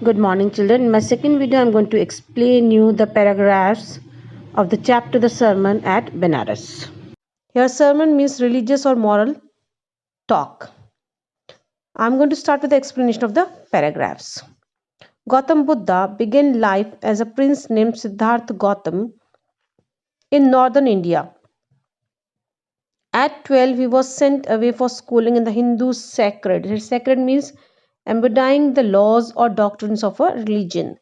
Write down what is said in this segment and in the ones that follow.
Good morning, children. In my second video, I'm going to explain you the paragraphs of the chapter The Sermon at Benares. Here, sermon means religious or moral talk. I'm going to start with the explanation of the paragraphs. Gautam Buddha began life as a prince named Siddhartha Gautam in northern India. At 12, he was sent away for schooling in the Hindu sacred. Sacred means embodying the laws or doctrines of a religion.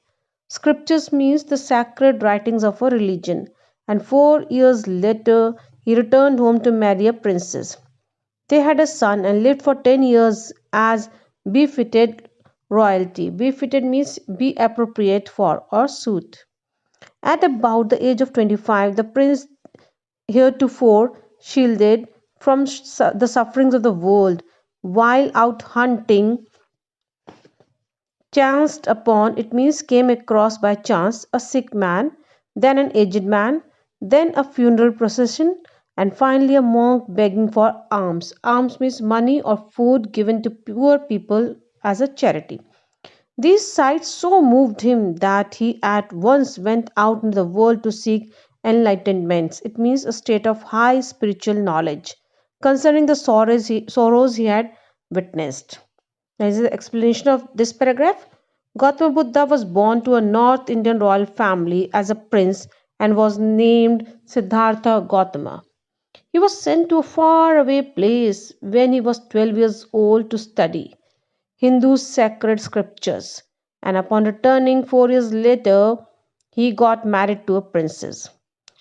Scriptures means the sacred writings of a religion. And 4 years later, he returned home to marry a princess. They had a son and lived for 10 years as befitted royalty. Befitted means be appropriate for or suit. At about the age of 25, the prince, heretofore shielded from the sufferings of the world, while out hunting, chanced upon, it means came across by chance, a sick man, then an aged man, then a funeral procession, and finally a monk begging for alms. Alms means money or food given to poor people as a charity. These sights so moved him that he at once went out into the world to seek enlightenment. It means a state of high spiritual knowledge concerning the sorrows he had witnessed. There is an explanation of this paragraph. Gautama Buddha was born to a North Indian royal family as a prince and was named Siddhartha Gautama. He was sent to a faraway place when he was 12 years old to study Hindu sacred scriptures, and upon returning 4 years later, he got married to a princess.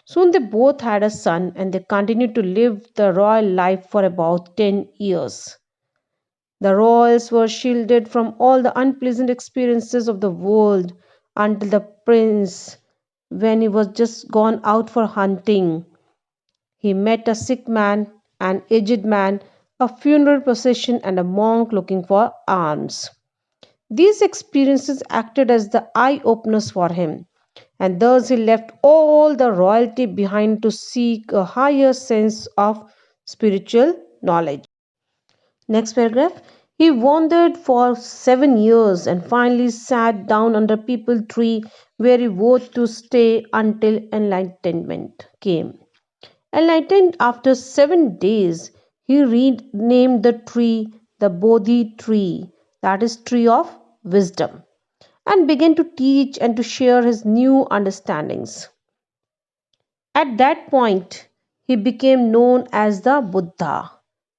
Soon they both had a son and they continued to live the royal life for about 10 years. The royals were shielded from all the unpleasant experiences of the world until the prince, when he was just gone out for hunting, he met a sick man, an aged man, a funeral procession, and a monk looking for alms. These experiences acted as the eye openers for him, and thus he left all the royalty behind to seek a higher sense of spiritual knowledge. Next paragraph. He wandered for 7 years and finally sat down under a peepal tree where he vowed to stay until enlightenment came. Enlightened after 7 days, he renamed the tree the Bodhi tree, that is, tree of wisdom, and began to teach and to share his new understandings. At that point, he became known as the Buddha,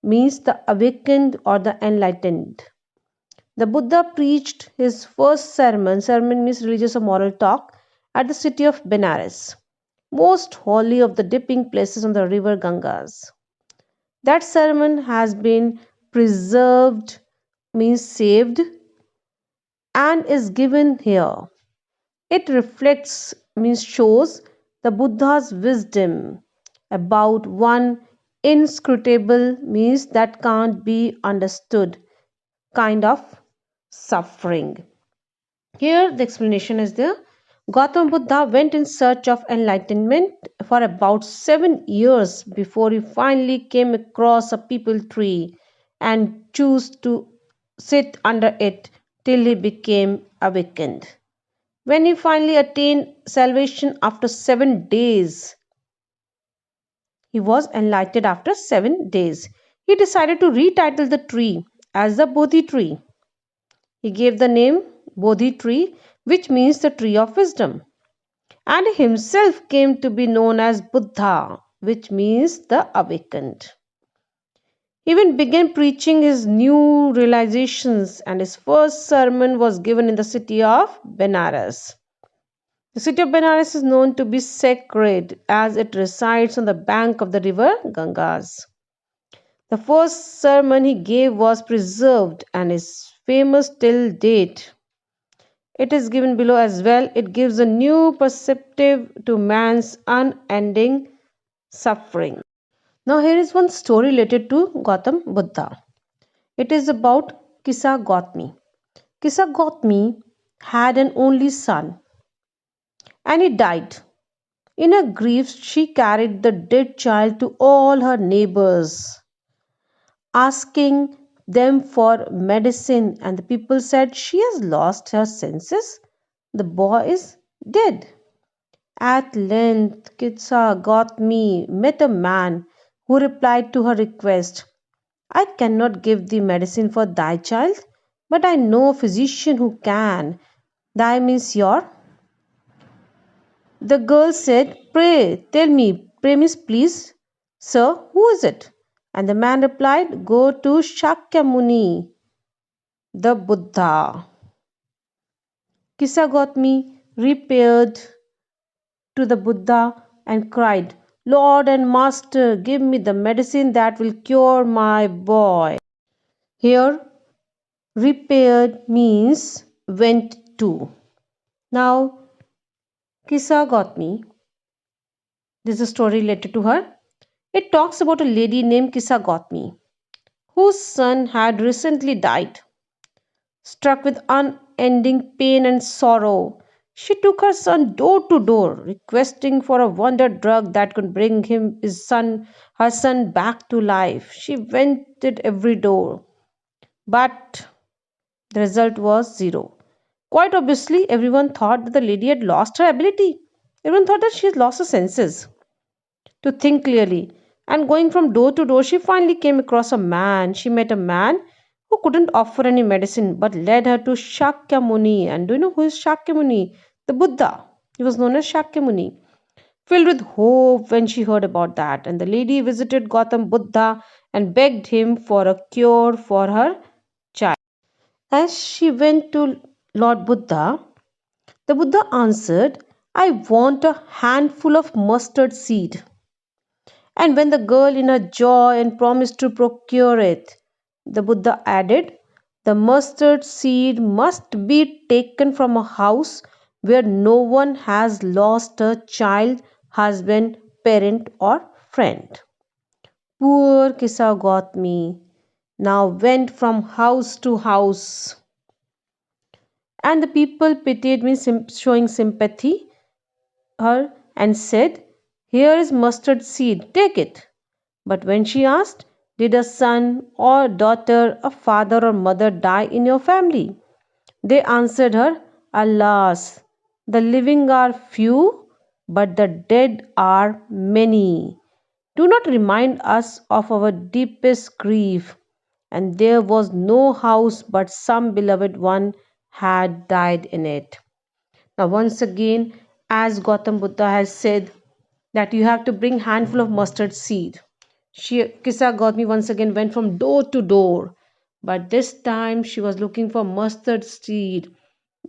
means the awakened or the enlightened. The Buddha preached his first sermon means religious or moral talk, at the city of Benares, most holy of the dipping places on the river Gangas. That sermon has been preserved, means saved, and is given here. It reflects, means shows, the Buddha's wisdom about one inscrutable, means that can't be understood, kind of suffering. Here the explanation is there. Gautama Buddha went in search of enlightenment for about 7 years before he finally came across a peepal tree and chose to sit under it till he became awakened. When he finally attained salvation after 7 days, he was enlightened after 7 days. He decided to retitle the tree as the Bodhi tree. He gave the name Bodhi tree, which means the tree of wisdom, and himself came to be known as Buddha, which means the awakened. He even began preaching his new realizations, and his first sermon was given in the city of Benares. The city of Benares is known to be sacred as it resides on the bank of the river Gangas. The first sermon he gave was preserved and is famous till date. It is given below as well. It gives a new perspective to man's unending suffering. Now, here is one story related to Gautam Buddha. It is about Kisa Gautami. Kisa Gautami had an only son and he died. In her grief, she carried the dead child to all her neighbors, asking them for medicine, and the people said she has lost her senses. The boy is dead. At length, Kitsa got me met a man who replied to her request. I cannot give thee medicine for thy child, but I know a physician who can. Thy means your. The girl said, pray, tell me, pray miss please, sir, who is it? And the man replied, go to Shakyamuni, the Buddha. Kisagotmi repaired to the Buddha and cried, Lord and Master, give me the medicine that will cure my boy. Here, repaired means went to. Now, Kisagotmi, this is a story related to her. It talks about a lady named Kisagotmi, whose son had recently died. Struck with unending pain and sorrow, she took her son door to door, requesting for a wonder drug that could bring her son back to life. She went at every door, but the result was zero. Quite obviously, everyone thought that the lady had lost her ability. Everyone thought that she had lost her senses to think clearly. And going from door to door, she finally came across a man. She met a man who couldn't offer any medicine but led her to Shakyamuni. And do you know who is Shakyamuni? The Buddha. He was known as Shakyamuni. Filled with hope when she heard about that. And the lady visited Gautam Buddha and begged him for a cure for her child. As she went to Lord Buddha, the Buddha answered, I want a handful of mustard seed. And when the girl in her joy and promised to procure it, the Buddha added, the mustard seed must be taken from a house where no one has lost a child, husband, parent, or friend. Poor Kisagotmi now went from house to house, and the people pitied me, showing sympathy her and said, here is mustard seed, take it. But when she asked, did a son or daughter, a father or mother die in your family? They answered her, alas, the living are few, but the dead are many. Do not remind us of our deepest grief. And there was no house, but some beloved one had died in it. Now, once again, as Gautam Buddha has said, that you have to bring handful of mustard seed. Kissa Gautami once again went from door to door, but this time she was looking for mustard seed.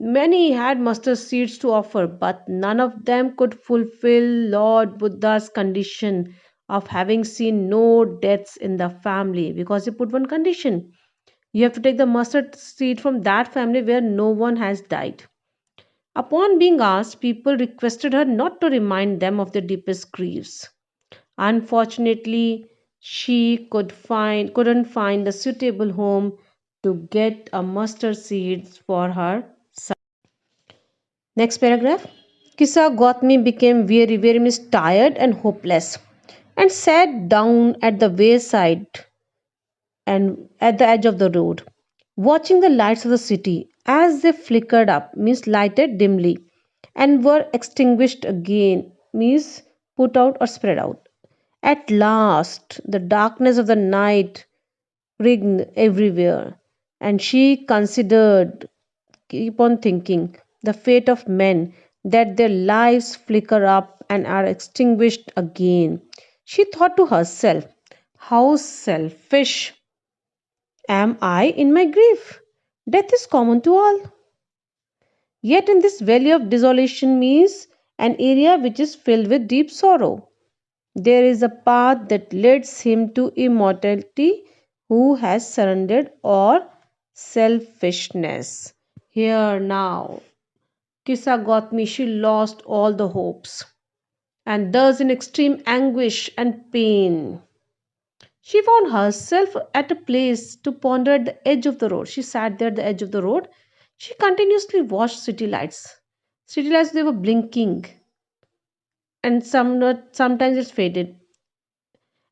Many had mustard seeds to offer, but none of them could fulfill Lord Buddha's condition of having seen no deaths in the family, because he put one condition. You have to take the mustard seed from that family where no one has died. Upon being asked, people requested her not to remind them of their deepest griefs. Unfortunately, she couldn't find a suitable home to get a mustard seeds for her son. Next paragraph. Kissa Gautami became very much tired and hopeless and sat down at the wayside and at the edge of the road, watching the lights of the city as they flickered up, means lighted dimly, and were extinguished again, means put out or spread out. At last, the darkness of the night reigned everywhere, and she considered, keep on thinking, the fate of men, that their lives flicker up and are extinguished again. She thought to herself, how selfish am I in my grief? Death is common to all. Yet, in this valley of desolation means an area which is filled with deep sorrow. There is a path that leads him to immortality who has surrendered all selfishness. Here now, Kissa Gautami, she lost all the hopes, and thus in extreme anguish and pain. She found herself at a place to ponder at the edge of the road. She sat there at the edge of the road. She continuously watched city lights. City lights, they were blinking, and sometimes it's faded,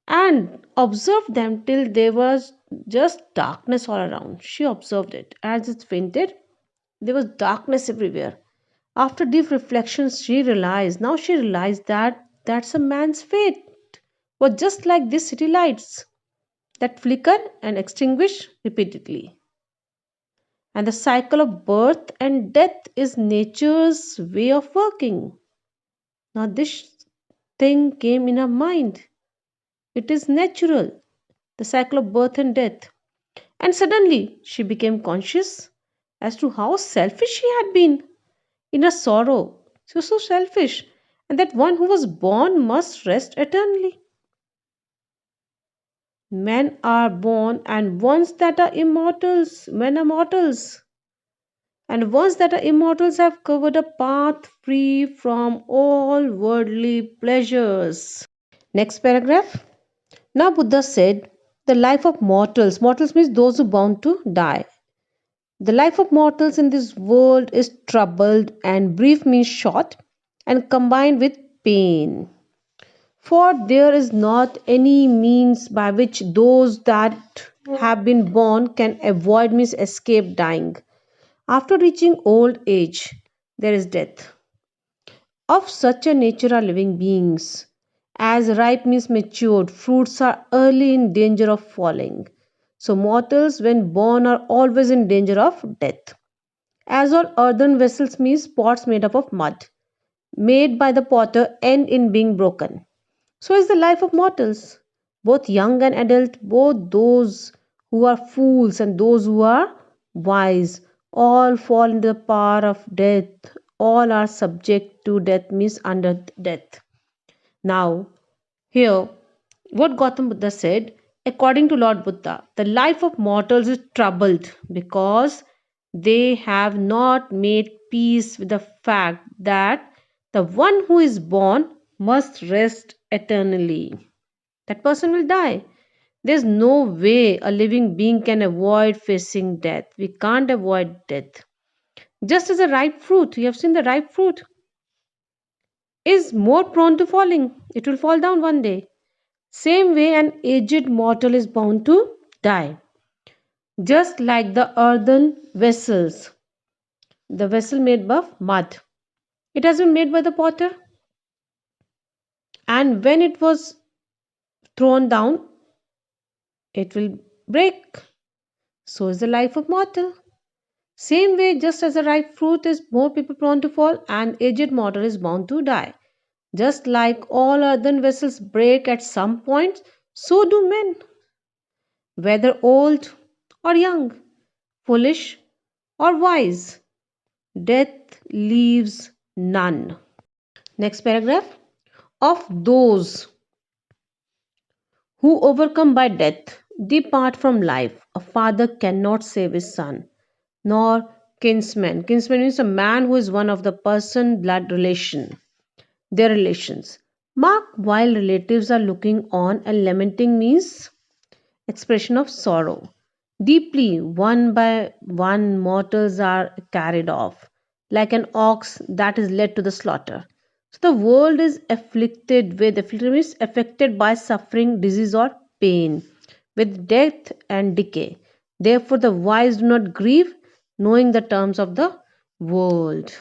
and observed them till they were just darkness all around. She observed it. As it fainted, there was darkness everywhere. After deep reflections, she realized that that's a man's fate. Was just like these city lights that flicker and extinguish repeatedly. And the cycle of birth and death is nature's way of working. Now, this thing came in her mind. It is natural, the cycle of birth and death. And suddenly she became conscious as to how selfish she had been in her sorrow. She was so selfish, and that one who was born must rest eternally. Men are born, and ones that are immortals, men are mortals. And ones that are immortals have covered a path free from all worldly pleasures. Next paragraph. Now Buddha said, the life of mortals means those who bound to die. The life of mortals in this world is troubled, and brief means short and combined with pain. For there is not any means by which those that have been born can avoid means escape dying. After reaching old age, there is death. Of such a nature are living beings. As ripe means matured, fruits are early in danger of falling. So mortals, when born, are always in danger of death. As all earthen vessels means pots made up of mud, made by the potter, end in being broken. So is the life of mortals, both young and adult, both those who are fools and those who are wise, all fall into the power of death. All are subject to death, means under death. Now, here, what Gautam Buddha said, according to Lord Buddha, the life of mortals is troubled because they have not made peace with the fact that the one who is born must rest eternally. That person will die. There's no way a living being can avoid facing death. We can't avoid death. Just as a ripe fruit, you have seen the ripe fruit, is more prone to falling. It will fall down one day. Same way, an aged mortal is bound to die. Just like the earthen vessels, the vessel made of mud. It has been made by the potter, and when it was thrown down, it will break. So is the life of mortal. Same way, just as a ripe fruit is more people prone to fall, and aged mortal is bound to die. Just like all earthen vessels break at some point, so do men, whether old or young, foolish or wise. Death leaves none. Next paragraph. Of those who overcome by death depart from life, a father cannot save his son, nor kinsman. Kinsman means a man who is one of the person blood relation, their relations. Mark, while relatives are looking on and lamenting means expression of sorrow. Deeply, one by one, mortals are carried off, like an ox that is led to the slaughter. So the world is afflicted means affected by suffering, disease, or pain, with death and decay. Therefore, the wise do not grieve, knowing the terms of the world.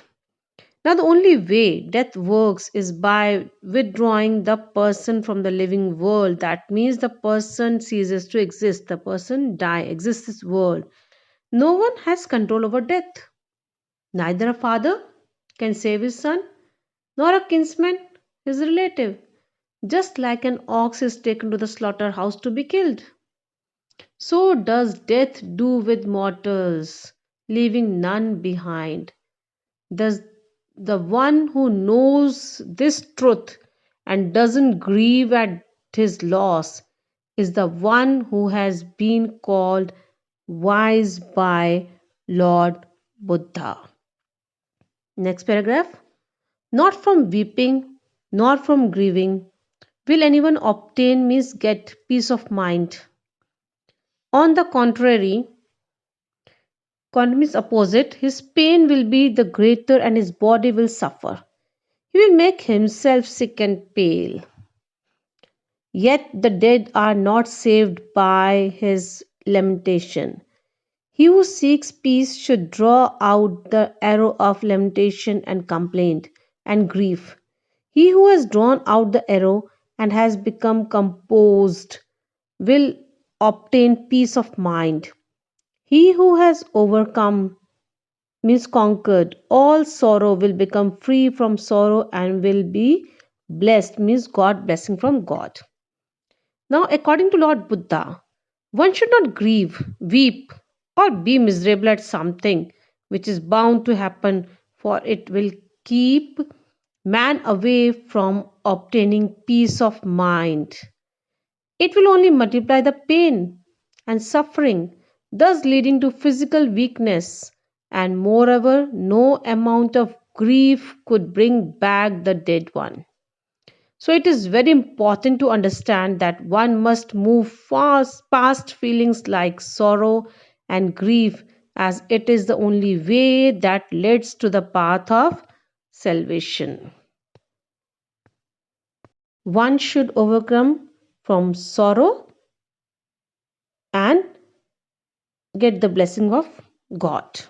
Now, the only way death works is by withdrawing the person from the living world. That means the person ceases to exist, the person exists this world. No one has control over death. Neither a father can save his son, nor a kinsman his relative. Just like an ox is taken to the slaughterhouse to be killed, so does death do with mortals, leaving none behind. Thus, the one who knows this truth and doesn't grieve at his loss is the one who has been called wise by Lord Buddha. Next paragraph. Not from weeping, nor from grieving will anyone obtain means get peace of mind. On the contrary, means opposite, his pain will be the greater and his body will suffer. He will make himself sick and pale. Yet the dead are not saved by his lamentation. He who seeks peace should draw out the arrow of lamentation and complaint and grief. He who has drawn out the arrow and has become composed will obtain peace of mind. He who has overcome, means conquered, all sorrow will become free from sorrow and will be blessed, means God blessing from God. Now, according to Lord Buddha, one should not grieve, weep, or be miserable at something which is bound to happen, for it will keep man away from obtaining peace of mind. It will only multiply the pain and suffering, thus leading to physical weakness. And moreover, no amount of grief could bring back the dead one. So it is very important to understand that one must move fast past feelings like sorrow and grief, as it is the only way that leads to the path of salvation. One should overcome from sorrow and get the blessing of God.